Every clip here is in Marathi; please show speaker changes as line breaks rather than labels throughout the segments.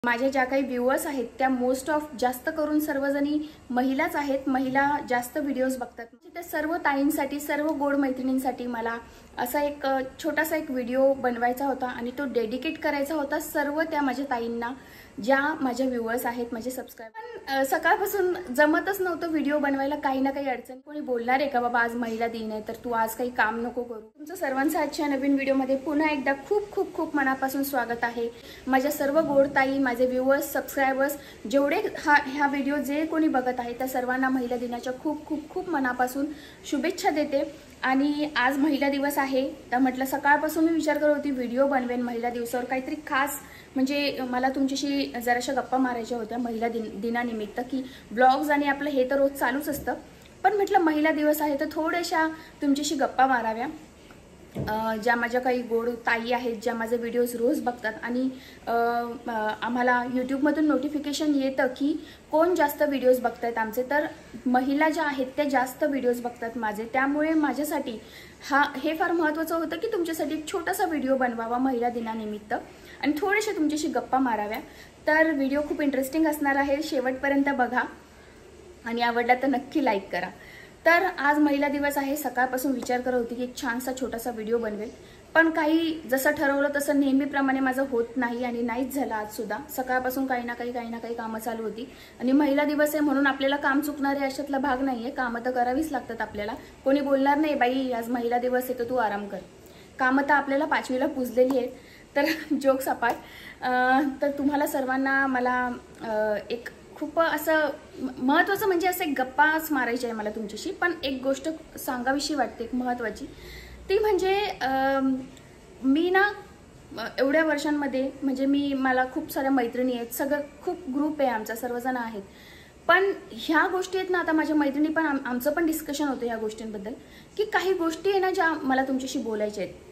माझ्या ज्या काही व्ह्यूअर्स आहेत त्या मोस्ट ऑफ जास्त करून सर्वजणी महिलाच आहेत। महिला जास्त व्हिडिओज बघतात। त्या सर्व ताईंसाठी, सर्व गोड मैत्रिणींसाठी मला असा एक छोटासा एक व्हिडिओ बनवायचा होता आणि तो डेडिकेट करायचा होता सर्व त्या माझ्या ताईंना ज्या माझ्या व्ह्यूअर्स आहेत, माझे सबस्क्राइबर। सकाळपासून जमतच नव्हतं व्हिडिओ बनवायला, काही ना काही अडचण। कोणी बोलणार आहे का बाबा आज महिला दिन आहे तर तू आज काही काम नको करू। तुमचं सर्वांचं आजच्या नवीन व्हिडिओमध्ये पुन्हा एकदा खूप खूप खूप मनापासून स्वागत आहे। माझ्या सर्व गोड ताई, माझे व्ह्यूअर्स, सबस्क्रायबर्स, जेवढे ह्या व्हिडिओ जे कोणी बघत आहे त्या सर्वांना महिला दिनाच्या खूप खूप खूप मनापासून शुभेच्छा देते। आणि आज महिला दिवस आहे तर म्हटलं सकाळपासून मी विचार करत होती व्हिडिओ बनवेन महिला दिवसावर काहीतरी खास, म्हणजे मला तुमच्याशी जराशा गप्पा मारायच्या होत्या महिला दिनानिमित्त, की ब्लॉग्स आणि आपलं हे तर रोज चालूच असतं, पण म्हटलं महिला दिवस आहे तर थोड्याशा तुमच्याशी गप्पा माराव्या। ज्या माझ्या काही गोड ताई आहेत ज्या माझे व्हिडिओज रोज बघतात आणि आम्हाला यूट्यूबमधून नोटिफिकेशन येतं की कोण जास्त व्हिडिओज बघतायत आमचे, तर महिला ज्या आहेत त्या जास्त व्हिडिओज बघतात माझे। त्यामुळे माझ्यासाठी हे फार महत्त्वाचं होतं की तुमच्यासाठी एक छोटासा व्हिडिओ बनवावा महिला दिनानिमित्त आणि थोडेसे तुमच्याशी गप्पा माराव्या। तर व्हिडिओ खूप इंटरेस्टिंग असणार आहे, शेवटपर्यंत बघा आणि आवडला तर नक्की लाईक करा। तर आज महिला दिवस आहे, सकाळपासून विचार करत होती की एक छानसा छोटासा व्हिडिओ बनवेल, पण काही जसं ठरवलं तसं नेहमीप्रमाणे माझं होत नाही आणि नाहीच झालं। आज सुद्धा सकाळपासून काही ना काही कामं चालू होती आणि महिला दिवस आहे म्हणून आपल्याला काम चुकणार आहे अशातला भाग नाही आहे। कामं तर करावीच लागतात आपल्याला, कोणी बोलणार नाही बाई आज महिला दिवस आहे तर तू आराम कर। कामं तर आपल्याला 5वीला पुजलेली आहेत। तर जोक्स अपार्ट, तर तुम्हाला सर्वांना मला एक खूप असं महत्त्वाचं म्हणजे असं एक गप्पाच मारायची आहे मला तुमच्याशी, पण एक गोष्ट सांगावीशी वाटते एक महत्त्वाची, ती म्हणजे मी ना एवढ्या वर्षांमध्ये म्हणजे मला खूप साऱ्या मैत्रिणी आहेत, सगळं खूप ग्रुप आहे आमचा, सर्वजण आहेत, पण ह्या गोष्टी आहेत ना आता माझ्या मैत्रिणी पण आमचं पण डिस्कशन होतं ह्या गोष्टींबद्दल की काही गोष्टी आहे ना ज्या मला तुमच्याशी बोलायच्या आहेत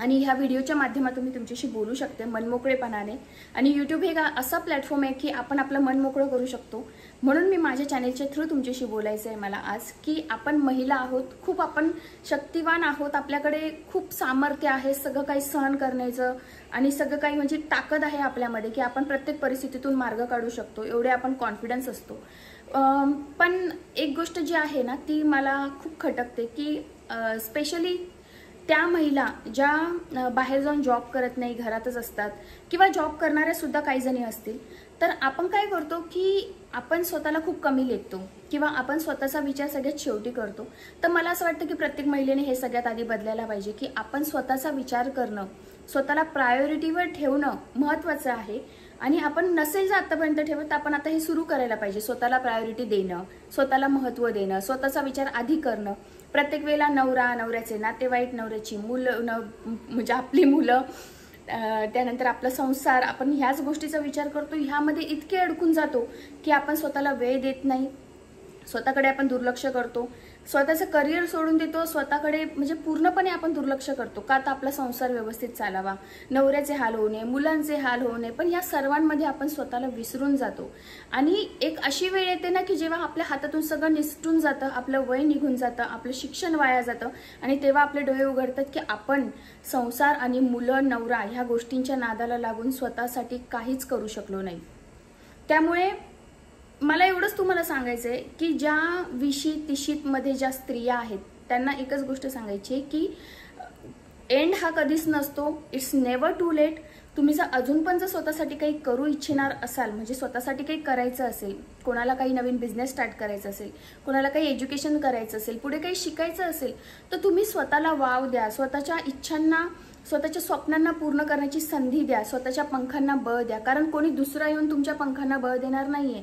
आणि ह्या व्हिडिओच्या माध्यमातून मी तुमच्याशी बोलू शकते मनमोकळेपणाने। आणि यूट्यूब हे असा प्लॅटफॉर्म आहे की आपण आपलं मन मोकळं करू शकतो, म्हणून मी माझ्या चॅनेलच्या थ्रू तुमच्याशी बोलायचं आहे मला आज की आपण महिला आहोत, खूप आपण शक्तिवान आहोत, आपल्याकडे खूप सामर्थ्य आहे सगळं काही सहन करण्याचं आणि सगळं काही म्हणजे ताकद आहे आपल्यामध्ये की आपण प्रत्येक परिस्थितीतून मार्ग काढू शकतो, एवढे आपण कॉन्फिडन्स असतो। पण एक गोष्ट जी आहे ना ती मला खूप खटकते की स्पेशली त्या महिला ज्या बाहेर जाऊन जॉब करत नाही, घरातच असतात किंवा जॉब करणाऱ्या सुद्धा काही जणी असतील, तर आपण काय करतो की आपण स्वतःला खूप कमी लेखतो किंवा आपण स्वतःचा विचार सगळ्यात शेवटी करतो। तर मला असं वाटतं की प्रत्येक महिलेने हे सगळ्यात आधी बदलायला पाहिजे की आपण स्वतःचा विचार करणं, स्वतःला प्रायोरिटीवर ठेवणं महत्त्वाचं आहे। आणि आपण नसेल जर आतापर्यंत ठेवत तर आपण आता हे सुरू करायला पाहिजे, स्वतःला प्रायोरिटी देणं, स्वतःला महत्त्व देणं, स्वतःचा विचार आधी करणं। प्रत्येक वेळेला नवऱ्याचे नातेवाईक, नवऱ्याची मुलं म्हणजे आपली मुलं, त्यानंतर आपला संसार, आपण ह्याच गोष्टीचा विचार करतो, ह्यामध्ये इतके अडकून जातो की आपण स्वतःला वेळ देत नाही, स्वतःकडे आपण दुर्लक्ष करतो, स्वतःचं करिअर सोडून देतो, स्वतःकडे म्हणजे पूर्णपणे आपण दुर्लक्ष करतो का तर आपला संसार व्यवस्थित चालावा, नवऱ्याचे हाल होऊ नये, मुलांचे हाल होऊ नये, पण ह्या सर्वांमध्ये आपण स्वतःला विसरून जातो। आणि एक अशी वेळ येते ना की जेव्हा आपल्या हातातून सगळं निसटून जातं, आपलं वय निघून जातं, आपलं शिक्षण वाया जातं आणि तेव्हा आपले डोळे उघडतात की आपण संसार आणि मुलं, नवरा ह्या गोष्टींच्या नादाला लागून स्वतःसाठी काहीच करू शकलो नाही। त्यामुळे मला एवढंच तुम्हाला सांगायचं आहे की ज्या 20-30 मध्ये ज्या स्त्रिया आहेत त्यांना एकच गोष्ट सांगायची आहे की एंड हा कधीच नसतो, इट्स नेव्हर टू लेट। तुम्ही जर अजून पण जर स्वतःसाठी काही करू इच्छिणार असाल, म्हणजे स्वतःसाठी काही करायचं असेल, कोणाला काही नवीन बिझनेस स्टार्ट करायचं असेल, कोणाला काही एज्युकेशन करायचं असेल, पुढे काही शिकायचं असेल, तर तुम्ही स्वतःला वाव द्या, स्वतःच्या इच्छांना, स्वतःच्या स्वप्नांना पूर्ण करण्याची संधी द्या, स्वतःच्या पंखांना बळ द्या, कारण कोणी दुसरा येऊन तुमच्या पंखांना बळ देणार नाहीये।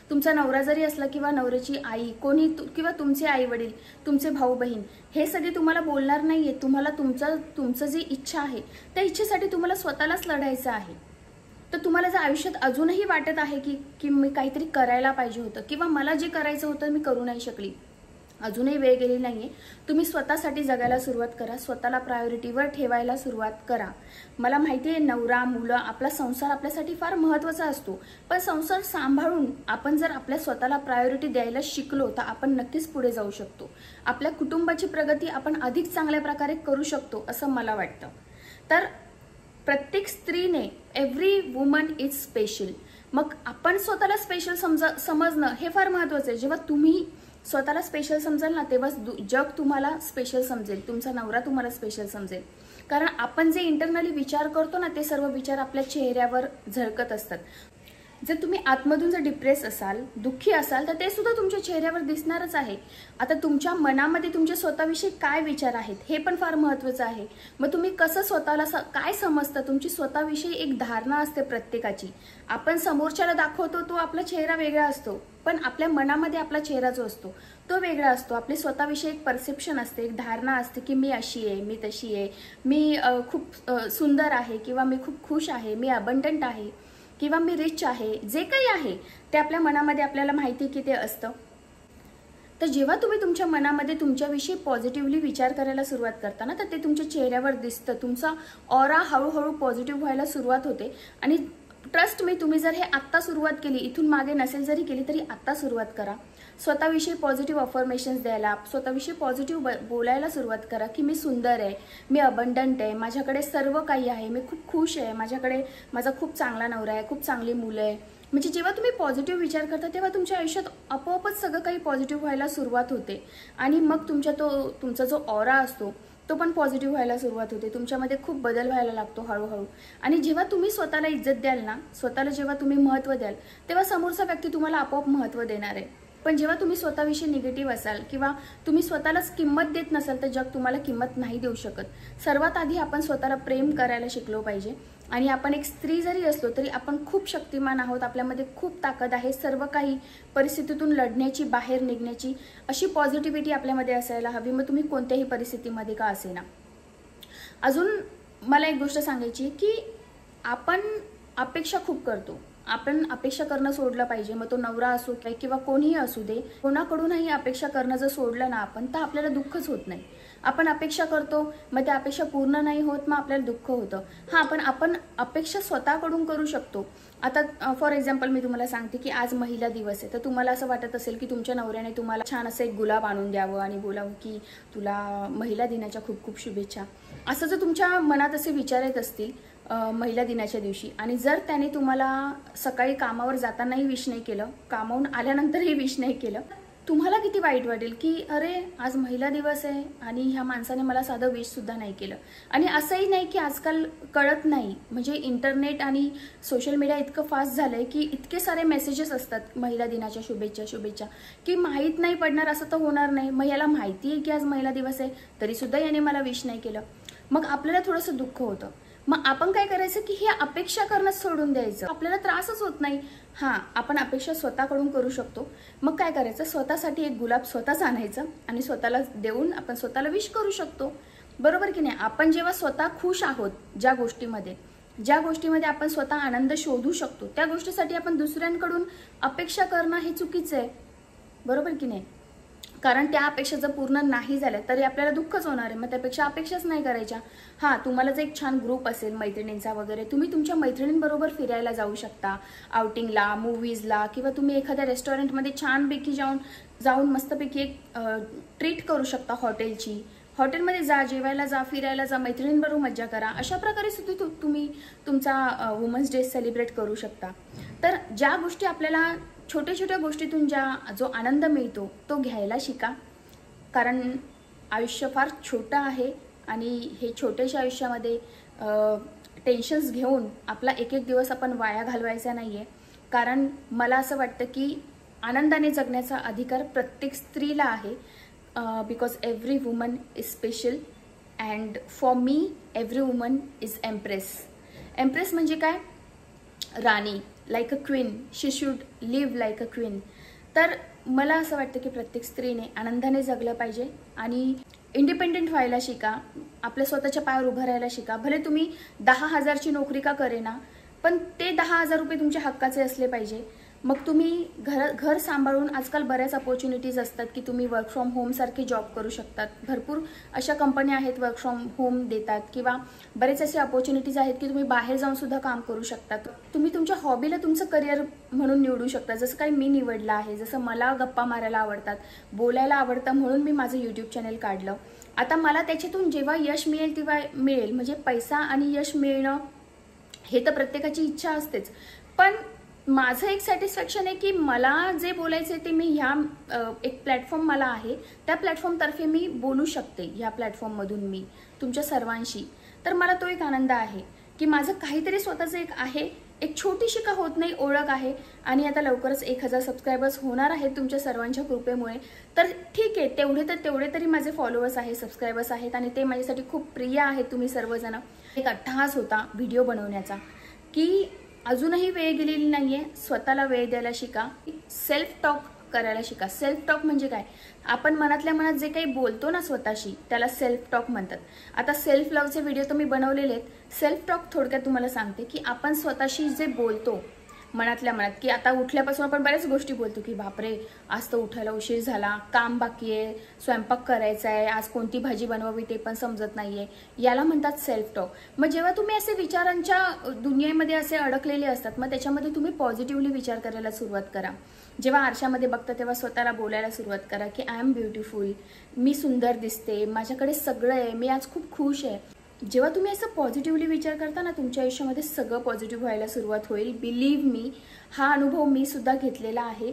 तुमचा नवरा जरी असला किंवा नवऱ्याची आई, कोणी किंवा तुमचे आई वडील, तुमचे भाऊ बहीण, हे सगळे तुम्हाला बोलणार नाहीये। तुम्हाला तुमचं जी इच्छा आहे त्या इच्छेसाठी तुम्हाला स्वतःलाच लढायचं आहे। तर तुम्हाला जर आयुष्यात अजूनही वाटत आहे की मी काहीतरी करायला पाहिजे होतं किंवा मला जे करायचं होतं मी करू नाही शकली, अजूनही वेळ गेली नाहीये, तुम्ही स्वतःसाठी जगायला सुरुवात करा, स्वतःला प्रायोरिटीवर ठेवायला सुरुवात करा। मला माहिती आहे नवरा, मुलं, आपला संसार आपल्यासाठी फार महत्त्वाचा असतो, पण संसार सांभाळून आपण जर आपल्या स्वतःला प्रायोरिटी द्यायला शिकलो तर आपण नक्कीच पुढे जाऊ शकतो, आपल्या कुटुंबाची प्रगती आपण अधिक चांगल्या प्रकारे करू शकतो असं मला वाटतं। तर प्रत्येक स्त्रीने, एव्हरी वुमन इज स्पेशल. मग आपण स्वतःला स्पेशल समजणं हे फार महत्त्वाचं आहे. जेव्हा तुम्ही स्वतःला स्पेशल समजाल ना, तेव्हा जग तुम्हाला स्पेशल समजेल, तुमचा नवरा तुम्हाला स्पेशल समजेल. कारण आपण जे इंटरनली विचार करतो ना, ते सर्व विचार आपल्या चेहऱ्यावर झळकत असतात. जर तुम्ही आतमधून जर डिप्रेस असाल, दुःखी असाल, तर ते सुद्धा तुमच्या चेहऱ्यावर दिसणारच आहे. आता तुमच्या मनामध्ये तुमच्या स्वतःविषयी काय विचार आहेत हे पण फार महत्त्वाचं आहे. मग तुम्ही कसं स्वतःला काय समजता, तुमची स्वतःविषयी एक धारणा असते प्रत्येकाची. आपण समोरच्याला दाखवतो तो आपला चेहरा वेगळा असतो, पण आपल्या मनामध्ये आपला चेहरा जो असतो तो वेगळा असतो. आपली स्वतःविषयी एक परसेप्शन असते, एक धारणा असते की मी अशी आहे, मी तशी आहे, मी खूप सुंदर आहे, किंवा मी खूप खुश आहे, मी अबंडंट आहे, किंवा मी रिच आहे. जे काही आहे ते आपल्या मनामध्ये आपल्याला माहिती की ते असतं. तर जेव्हा तुम्ही तुमच्या मनामध्ये तुमच्याविषयी पॉझिटिव्हली विचार करायला सुरुवात करता ना, तर ते तुमच्या चेहऱ्यावर दिसतं. तुमचा ऑरा हळूहळू पॉझिटिव्ह व्हायला सुरुवात होते. आणि ट्रस्ट मी, तुम्ही जर हे आत्ता सुरुवात केली, इथून मागे नसेल जरी केली तरी आत्ता सुरुवात करा. स्वतःविषयी पॉझिटिव्ह अफर्मेशन्स द्यायला, स्वतःविषयी पॉझिटिव्ह बोलायला सुरुवात करा की मी सुंदर आहे, मी अबंडंट आहे, माझ्याकडे सर्व काही आहे, मी खूप खुश आहे, माझ्याकडे माझा खूप चांगला नवरा आहे, खूप चांगली मुलं आहे. म्हणजे जेव्हा तुम्ही पॉझिटिव्ह विचार करता तेव्हा तुमच्या आयुष्यात आपोआपच सगळं काही पॉझिटिव्ह व्हायला सुरुवात होते. आणि मग तुमचा जो ऑरा असतो तो पण पॉझिटिव्ह व्हायला सुरुवात होते. तुमच्यामध्ये खूप बदल व्हायला लागतो हळूहळू. आणि जेव्हा तुम्ही स्वतःला इज्जत द्याल ना, स्वतःला जेव्हा तुम्ही महत्त्व द्याल, तेव्हा समोरचा व्यक्ती तुम्हाला आपोआप महत्त्व देणार आहे. पण जेव्हा तुम्ही स्वतःविषयी निगेटिव्ह असाल किंवा तुम्ही स्वतःलाच किंमत देत नसाल, तर जग तुम्हाला किंमत नाही देऊ शकत. सर्वात आधी आपण स्वतःला प्रेम करायला शिकलो पाहिजे. आणि आपण एक स्त्री जरी असलो तरी आपण खूप शक्तिमान आहोत, आपल्यामध्ये खूप ताकद आहे. सर्व काही परिस्थितीतून लढण्याची, बाहेर निघण्याची अशी पॉझिटिव्हिटी आपल्यामध्ये असायला हवी. मग तुम्ही कोणत्याही परिस्थितीमध्ये का असेना. अजून मला एक गोष्ट सांगायची की आपण अपेक्षा खूप करतो. आपण अपेक्षा करणं सोडलं पाहिजे. मग तो नवरा असो किंवा कोणीही असू दे, कोणाकडूनही अपेक्षा करणं जर सोडलं ना आपण, तर आपल्याला दुःखच होत नाही. आपण अपेक्षा करतो, मग त्या अपेक्षा पूर्ण नाही होत, मग आपल्याला दुःख होतं. हां, पण आपण अपेक्षा स्वतःकडून करू शकतो. आता फॉर एक्झाम्पल मी तुम्हाला सांगते की आज महिला दिवस आहे, तर तुम्हाला असं वाटत असेल की तुमच्या नवऱ्याने तुम्हाला छान असं एक गुलाब आणून द्यावं आणि बोलावं की तुला महिला दिनाच्या खूप खूप शुभेच्छा. असं जर तुमच्या मनात असे विचार येत असतील महिला दिनाच्या दिवशी, आणि जर त्याने तुम्हाला सकाळी कामावर जातानाही विश नाही केलं, कामावून आल्यानंतरही विश नाही केलं, तुम्हाला किती वाईट वाटेल की अरे आज महिला दिवस आहे आणि ह्या माणसाने मला साधं विश सुद्धा नाही केलं. आणि असंही नाही की आजकाल कळत नाही, म्हणजे इंटरनेट आणि सोशल मीडिया इतकं फास्ट झालंय की इतके सारे मेसेजेस असतात महिला दिनाच्या शुभेच्छा शुभेच्छा, की माहीत नाही पडणार असं तर होणार नाही. मग याला माहिती आहे की आज महिला दिवस आहे तरी सुद्धा याने मला विश नाही केलं. मग आपल्याला थोडंसं दुःख होतं. मग आपण काय करायचं की ही अपेक्षा करणं सोडून द्यायचं. आपल्याला त्रासच होत नाही. हां, आपण अपेक्षा स्वतःकडून करू शकतो. मग काय करायचं, स्वतःसाठी एक गुलाब स्वतःच आणायचं आणि स्वतःला देऊन आपण स्वतःला विश करू शकतो. बरोबर की नाही. आपण जेव्हा स्वतः खुश आहोत, ज्या गोष्टीमध्ये आपण स्वतः आनंद शोधू शकतो, त्या गोष्टीसाठी आपण दुसऱ्यांकडून अपेक्षा करणं हे चुकीचं आहे. बरोबर की नाही. कारण त्या अपेक्षा जर पूर्ण नाही झाल्या तरी आपल्याला दुःखच होणार आहे. मग त्यापेक्षा अपेक्षाच नाही करायच्या. हां, तुम्हाला जर एक छान ग्रुप असेल मैत्रिणींचा वगैरे, तुम्ही तुमच्या मैत्रिणींबरोबर फिरायला जाऊ शकता, आउटिंगला, मूवीजला, किंवा तुम्ही एखाद्या रेस्टॉरंटमध्ये छानपैकी जाऊन मस्तपैकी एक ट्रीट करू शकता हॉटेलची. हॉटेलमध्ये जा, जेवायला जा, फिरायला जा, मैत्रिणींबरोबर मज्जा करा. अशा प्रकारे सुद्धा तुम्ही तुमचा वुमन्स डे सेलिब्रेट करू शकता. तर ज्या गोष्टी आपल्याला छोट्या छोट्या गोष्टीतून जो आनंद मिळतो तो घ्यायला शिका. कारण आयुष्य फार छोटं आहे आणि हे छोट्याशा आयुष्यामध्ये टेन्शन्स घेऊन आपला एक एक दिवस आपण वाया घालवायचा नाही आहे. कारण मला असं वाटतं की आनंदाने जगण्याचा अधिकार प्रत्येक स्त्रीला आहे. Because every woman is special and for me every woman is empress. Empress म्हणजे काय, राणी, like a queen. She should live like a queen. तर मला असं वाटतं की प्रत्येक स्त्रीने आनंदाने जगलं पाहिजे आणि इंडिपेंडेंट व्हायला शिका. आपल्या स्वतःच्या पायावर उभं राहायला शिका. भले तुम्ही 10,000ची नोकरी का करेना, पण ते 10,000 रुपये तुमच्या हक्काचे असले पाहिजे. मग तुम्ही घर सांभाळून, आजकाल बऱ्याच अपॉर्च्युनिटीज असतात की तुम्ही वर्क फ्रॉम होम सारखे जॉब करू शकतात. भरपूर अशा कंपन्या आहेत वर्क फ्रॉम होम देतात, किंवा बरेच असे अपॉर्च्युनिटीज आहेत की तुम्ही बाहेर जाऊन सुद्धा काम करू शकतात. तुम्ही तुमच्या हॉबीला तुमचं करिअर म्हणून निवडू शकता. जसं काही मी निवडलं आहे. जसं मला गप्पा मारायला आवडतात, बोलायला आवडतं, म्हणून मी माझं यूट्यूब चॅनल काढलं. आता मला त्याच्यातून जेव्हा यश मिळेल तेव्हा मिळेल, म्हणजे पैसा आणि यश मिळणं हे तर प्रत्येकाची इच्छा असतेच, पण माझं एक सॅटिस्फॅक्शन आहे की मला जे बोलायचं आहे ते मी ह्या एक प्लॅटफॉर्म मला आहे, त्या प्लॅटफॉर्मतर्फे मी बोलू शकते, ह्या प्लॅटफॉर्ममधून मी तुमच्या सर्वांशी. तर मला तो एक आनंद आहे की माझं काहीतरी स्वतःचं एक आहे, एक छोटीशी का होत नाही ओळख आहे. आणि आता लवकरच 1000 सबस्क्रायबर्स होणार आहेत तुमच्या सर्वांच्या कृपेमुळे. तर ठीक आहे, तेवढे तरी माझे फॉलोअर्स आहेत, सबस्क्रायबर्स आहेत, आणि ते माझ्यासाठी खूप प्रिय आहेत तुम्ही सर्वजण. एक अट्टहास होता व्हिडिओ बनवण्याचा की अजूनही वेळ गेलेली नाहीये, स्वतःला वेळ द्यायला शिका, सेल्फ टॉक करायला शिका. सेल्फ टॉक म्हणजे काय? आपण मनातल्या मनात जे काही बोलतो ना स्वतःशी, त्याला सेल्फ टॉक म्हणतात. आता सेल्फ लव्हचे व्हिडिओ तर मी बनवलेले आहेत. सेल्फ टॉक थोडक्यात तुम्हाला सांगते की आपण स्वतःशी जे बोलतो मनातल्या मनात, की आता उठल्यापासून आपण बऱ्याच गोष्टी बोलतो की बापरे आज तर उठायला उशीर झाला, काम बाकी आहे, स्वयंपाक करायचा आहे, आज कोणती भाजी बनवावी ते पण समजत नाहीये, याला म्हणतात सेल्फ टॉक. मग जेव्हा तुम्ही असे विचारांच्या दुनियेमध्ये असे अडकलेले असतात, मग त्याच्यामध्ये तुम्ही पॉझिटिव्हली विचार करायला सुरुवात करा. जेव्हा आरशामध्ये बघता तेव्हा स्वतःला बोलायला सुरुवात करा की आय एम ब्युटिफुल, मी सुंदर दिसते, माझ्याकडे सगळं आहे, मी आज खूप खुश आहे. जेव्हा तुम्ही असं पॉझिटिव्हली विचार करता ना, तुमच्या आयुष्यामध्ये सगळं पॉझिटिव्ह व्हायला सुरुवात होईल. बिलीव्ह मी, हा अनुभव मी सुद्धा घेतलेला आहे.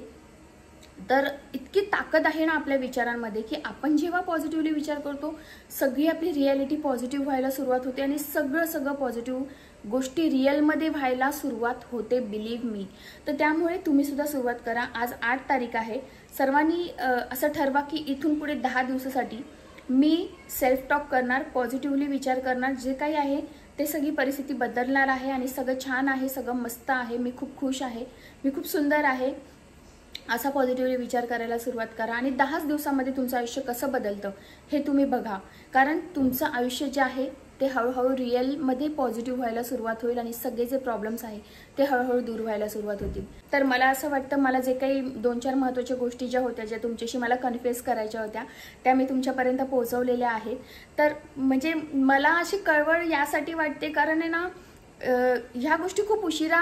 तर इतकी ताकद आहे ना आपल्या विचारांमध्ये की आपण जेव्हा पॉझिटिव्हली विचार करतो, सगळी आपली रियालिटी पॉझिटिव्ह व्हायला सुरुवात होते आणि सगळं पॉझिटिव्ह गोष्टी रिअलमध्ये व्हायला सुरुवात होते. बिलीव्ह मी. तर त्यामुळे तुम्ही सुद्धा सुरुवात करा. आज 8 तारीख आहे. सर्वांनी असं ठरवा की इथून पुढे 10 दिवसासाठी मी सेल्फ टॉक करणार, पॉझिटिव्हली विचार करणार, जे काही आहे ते सगळी परिस्थिती बदलणार आहे आणि सगळं छान आहे, सगळं मस्त आहे, मी खूप खुश आहे, मी खूप सुंदर आहे, असा पॉझिटिव्हली विचार करायला सुरुवात करा. आणि 10 दिवसामध्ये तुमचं आयुष्य कसं बदलतं हे तुम्ही बघा. कारण तुमचं आयुष्य जे आहे ते हळूहळू रिअलमध्ये पॉझिटिव्ह व्हायला सुरुवात होईल आणि सगळे जे प्रॉब्लेम्स आहे ते हळूहळू दूर व्हायला सुरुवात होतील. तर मला असं वाटतं, मला जे काही 2-4 महत्त्वाच्या गोष्टी ज्या होत्या, ज्या तुमच्याशी मला कन्फेस करायच्या होत्या, त्या मी तुमच्यापर्यंत पोहोचवलेल्या आहेत. तर म्हणजे मला अशी कळवळ यासाठी वाटते कारण आहे ना, ह्या गोष्टी खूप उशिरा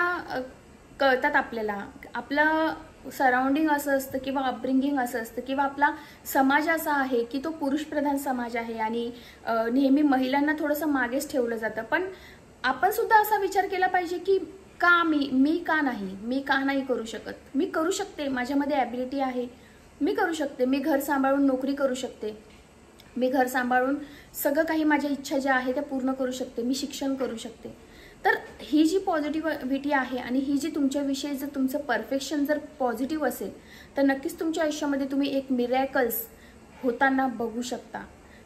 कळतात आपल्याला. आपलं सराउंडिंग असं असतं किंवा अपब्रिंगिंग असं असतं किंवा आपला समाज असा आहे की तो पुरुषप्रधान समाज आहे आणि नेहमी महिलांना थोडंसं मागेच ठेवलं जातं. पण आपण सुद्धा असा विचार केला पाहिजे की का मी का नाही करू शकत? मी करू शकते, माझ्यामध्ये ॲबिलिटी आहे, मी करू शकते, मी घर सांभाळून नोकरी करू शकते, मी घर सांभाळून सगळं काही माझ्या इच्छा ज्या आहे त्या पूर्ण करू शकते, मी शिक्षण करू शकते. तर ही जी पॉझिटिव्हिटी आहे आणि ही जी तुमच्याविषयी जर तुमचं परफेक्शन जर पॉझिटिव्ह असेल तर नक्कीच तुमच्या आयुष्यामध्ये तुम्ही एक मिरॅकल्स होताना बघू शकता.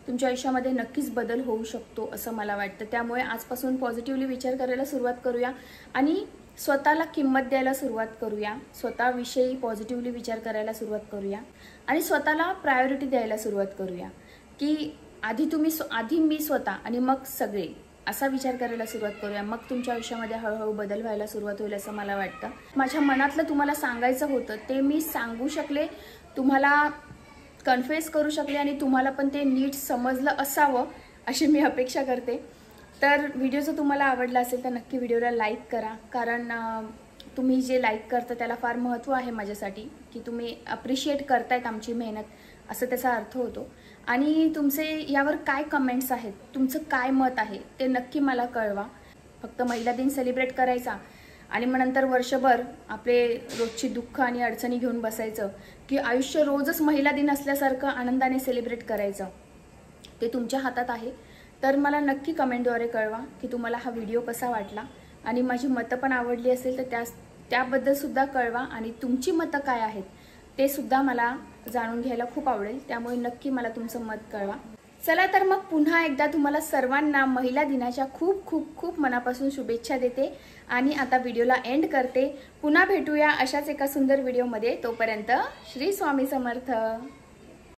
तुमच्या आयुष्यामध्ये नक्कीच बदल होऊ शकतो असं मला वाटतं. त्यामुळे आजपासून पॉझिटिव्हली विचार करायला सुरुवात करूया आणि स्वतःला किंमत द्यायला सुरुवात करूया, स्वतःविषयी पॉझिटिव्हली विचार करायला सुरुवात करूया आणि स्वतःला प्रायोरिटी द्यायला सुरुवात करूया की आधी मी स्वतः आणि मग सगळे, असा विचार करायला सुरुवात करूया. मग तुमच्या आयुष्यामध्ये हळूहळू बदल व्हायला सुरुवात होईल असं मला वाटतं. माझ्या मनातलं तुम्हाला सांगायचं होतं ते मी सांगू शकले, तुम्हाला कन्फेस करू शकले आणि तुम्हाला पण ते नीट समजलं असावं अशी मी अपेक्षा करते. तर व्हिडिओ जर तुम्हाला आवडला असेल तर नक्की व्हिडिओला लाईक करा. कारण तुम्ही जे लाईक करता त्याला फार महत्त्व आहे माझ्यासाठी, की तुम्ही अप्रिशिएट करतायत आमची मेहनत, असं त्याचा अर्थ होतो. आणि तुमचे यावर काय कमेंट्स आहेत, तुमचं काय मत आहे ते नक्की मला कळवा. फक्त महिला दिन सेलिब्रेट करायचा आणि मग नंतर वर्षभर आपले रोजची दुःख आणि अडचणी घेऊन बसायचं की आयुष्य रोजच महिला दिन असल्यासारखं आनंदाने सेलिब्रेट करायचं, ते तुमच्या हातात आहे. तर मला नक्की कमेंटद्वारे कळवा की तुम्हाला हा व्हिडिओ कसा वाटला आणि माझी मतं पण आवडली असेल तर त्याबद्दल सुद्धा कळवा आणि तुमची मतं काय आहेत ते सुद्धा मला जाणून घ्यायला खूप आवडेल. त्यामुळे नक्की मला तुमचं मत कळवा. चला तर मग पुन्हा एकदा तुम्हाला सर्वांना महिला दिनाच्या खूप खूप खूप मनापासून शुभेच्छा देते आणि आता व्हिडिओला एंड करते. पुन्हा भेटूया अशाच एका सुंदर व्हिडिओमध्ये. तोपर्यंत श्री स्वामी समर्थ.